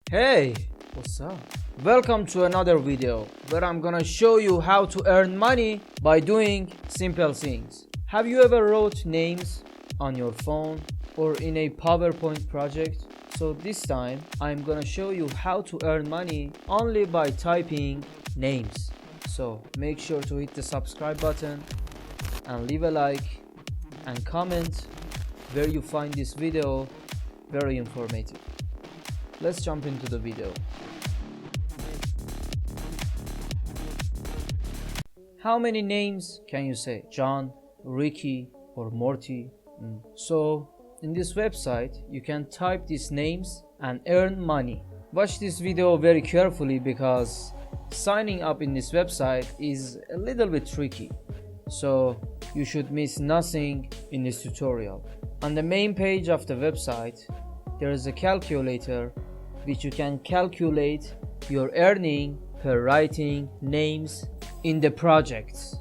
Hey, what's up? Welcome to another video where I'm gonna show you how to earn money by doing simple things. Have you ever wrote names on your phone or in a PowerPoint project? So this time I'm gonna show you how to earn money only by typing names. So make sure to hit the subscribe button and leave a like and comment where you find this video very informative. Let's jump into the video. How many names can you say? John, Ricky, or Morty? So in this website you can type these names and earn money. Watch this video very carefully because signing up in this website is a little bit tricky. So you should miss nothing in this tutorial. On the main page of the website there is a calculator which you can calculate your earning per writing names in the projects.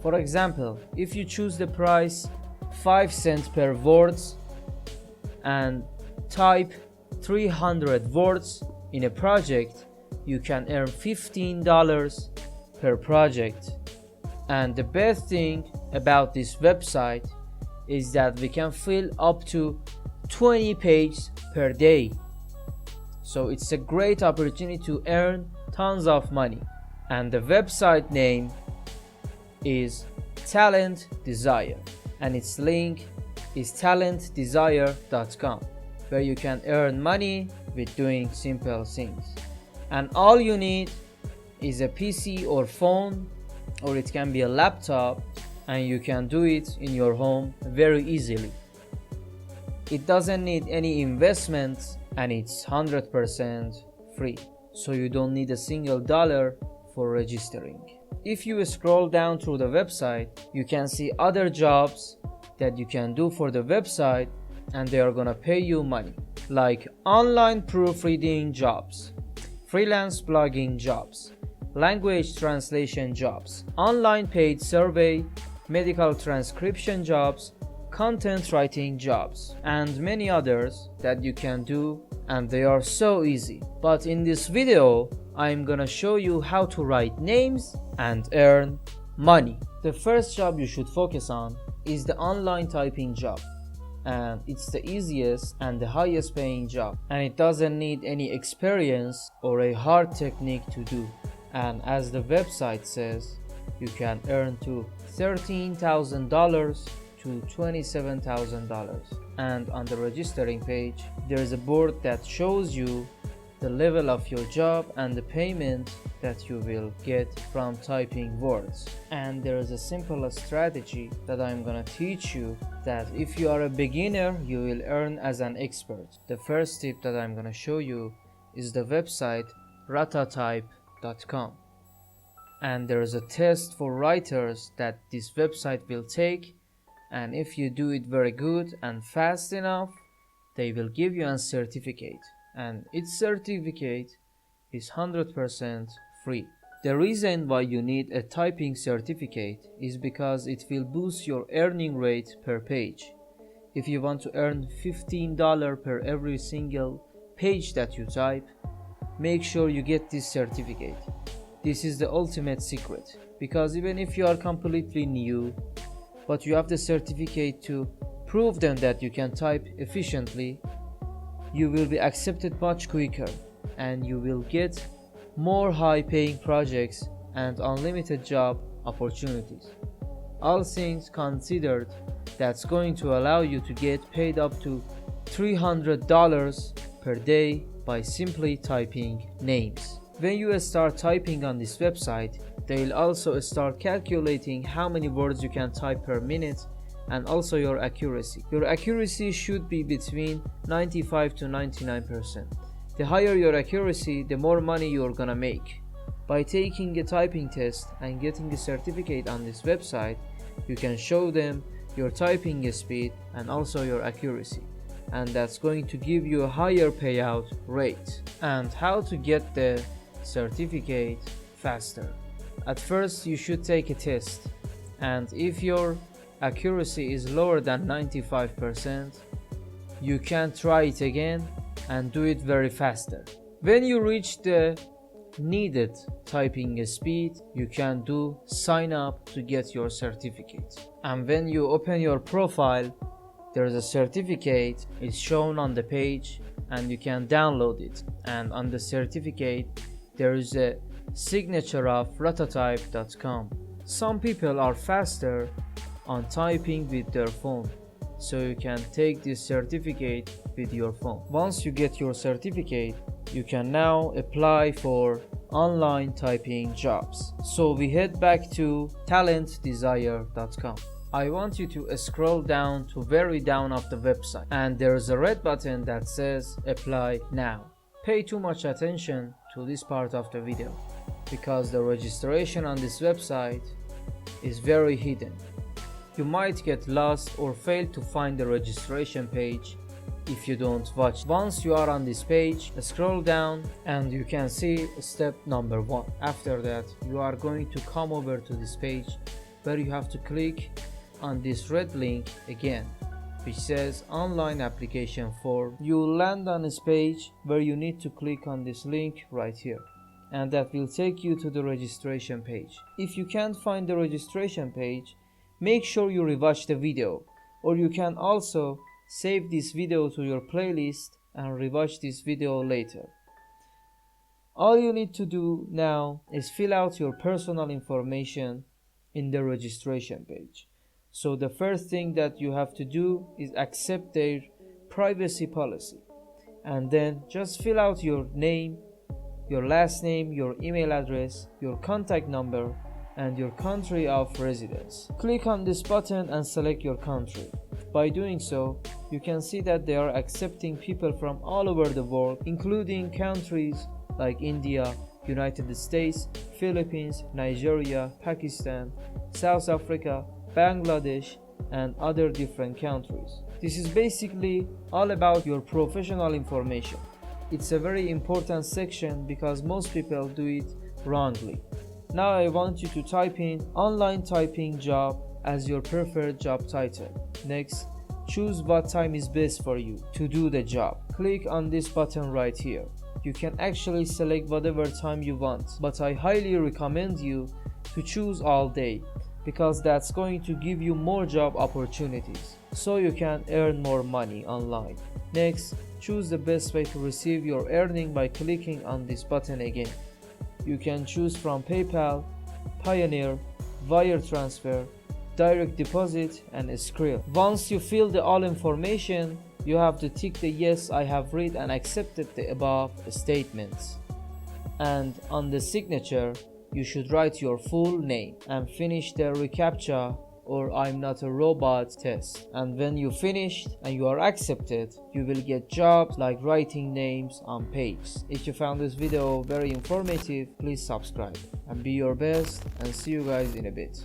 For example, if you choose the price 5 cents per words and type 300 words in a project, you can earn $15 per project. And the best thing about this website is that we can fill up to 20 pages per day. So it's a great opportunity to earn tons of money. And the website name is Talent Desire, and its link is talentdesire.com, where you can earn money with doing simple things. And all you need is a PC or phone, or it can be a laptop, and you can do it in your home very easily. It doesn't need any investment and it's 100% free, so you don't need a single dollar for registering. If you scroll down through the website, you can see other jobs that you can do for the website and they are gonna pay you money, like online proofreading jobs, freelance blogging jobs, language translation jobs, online paid survey, medical transcription jobs, content writing jobs, and many others that you can do, and they are so easy. But in this video I'm gonna show you how to write names and earn money. The first job you should focus on is the online typing job, and it's the easiest and the highest paying job, and it doesn't need any experience or a hard technique to do. And as the website says, you can earn to $13,000 to $27,000. And on the registering page there is a board that shows you the level of your job and the payment that you will get from typing words. And there is a simple strategy that I'm gonna teach you, that if you are a beginner you will earn as an expert. The first tip that I'm gonna show you is the website ratatype.com, and there is a test for writers that this website will take, and if you do it very good and fast enough, they will give you a certificate, and its certificate is 100% free. The reason why you need a typing certificate is because it will boost your earning rate per page. If you want to earn $15 per every single page that you type, make sure you get this certificate. This is the ultimate secret, because even if you are completely new but you have the certificate to prove them that you can type efficiently, you will be accepted much quicker and you will get more high paying projects and unlimited job opportunities. All things considered, that's going to allow you to get paid up to $300 per day by simply typing names. When you start typing on this website, they'll also start calculating how many words you can type per minute and also your accuracy. Your accuracy should be between 95 to 99%. The higher your accuracy, the more money you're gonna make. By taking a typing test and getting a certificate on this website, you can show them your typing speed and also your accuracy, and that's going to give you a higher payout rate. And how to get the certificate faster? At first you should take a test, and if your accuracy is lower than 95%, you can try it again and do it very faster. When you reach the needed typing speed, you can do sign up to get your certificate. And when you open your profile, there is a certificate, it's shown on the page and you can download it. And on the certificate there is a signature of ratatype.com. Some people are faster on typing with their phone, so you can take this certificate with your phone. Once you get your certificate, you can now apply for online typing jobs. So we head back to talentdesire.com. I want you to scroll down to very down of the website, and there is a red button that says apply now. Pay too much attention to this part of the video because the registration on this website is very hidden. You might get lost or fail to find the registration page if you don't watch. Once you are on this page, scroll down and you can see step number 1. After that, you are going to come over to this page where you have to click on this red link again, which says online application form. You will land on this page where you need to click on this link right here, and that will take you to the registration page. If you can't find the registration page, make sure you rewatch the video, or you can also save this video to your playlist and rewatch this video later. All you need to do now is fill out your personal information in the registration page. So the first thing that you have to do is accept their privacy policy, and then just fill out your name, your last name, your email address, your contact number, and your country of residence. Click on this button and select your country. By doing so, you can see that they are accepting people from all over the world, including countries like India, United States, Philippines, Nigeria, Pakistan, South Africa, Bangladesh, and other different countries. This is basically all about your professional information. It's a very important section because most people do it wrongly. Now I want you to type in online typing job as your preferred job title. Next, choose what time is best for you to do the job. Click on this button right here. You can actually select whatever time you want, but I highly recommend you to choose all day, because that's going to give you more job opportunities, so you can earn more money online. Next, choose the best way to receive your earning by clicking on this button again. You can choose from PayPal, Payoneer, wire transfer, direct deposit, and Skrill. Once you fill the all information, you have to tick the yes, I have read and accepted the above statements. And on the signature, you should write your full name and finish the reCAPTCHA or I'm not a robot test. And when you finished and you are accepted, you will get jobs like writing names on pages. If you found this video very informative, please subscribe and be your best, and see you guys in a bit.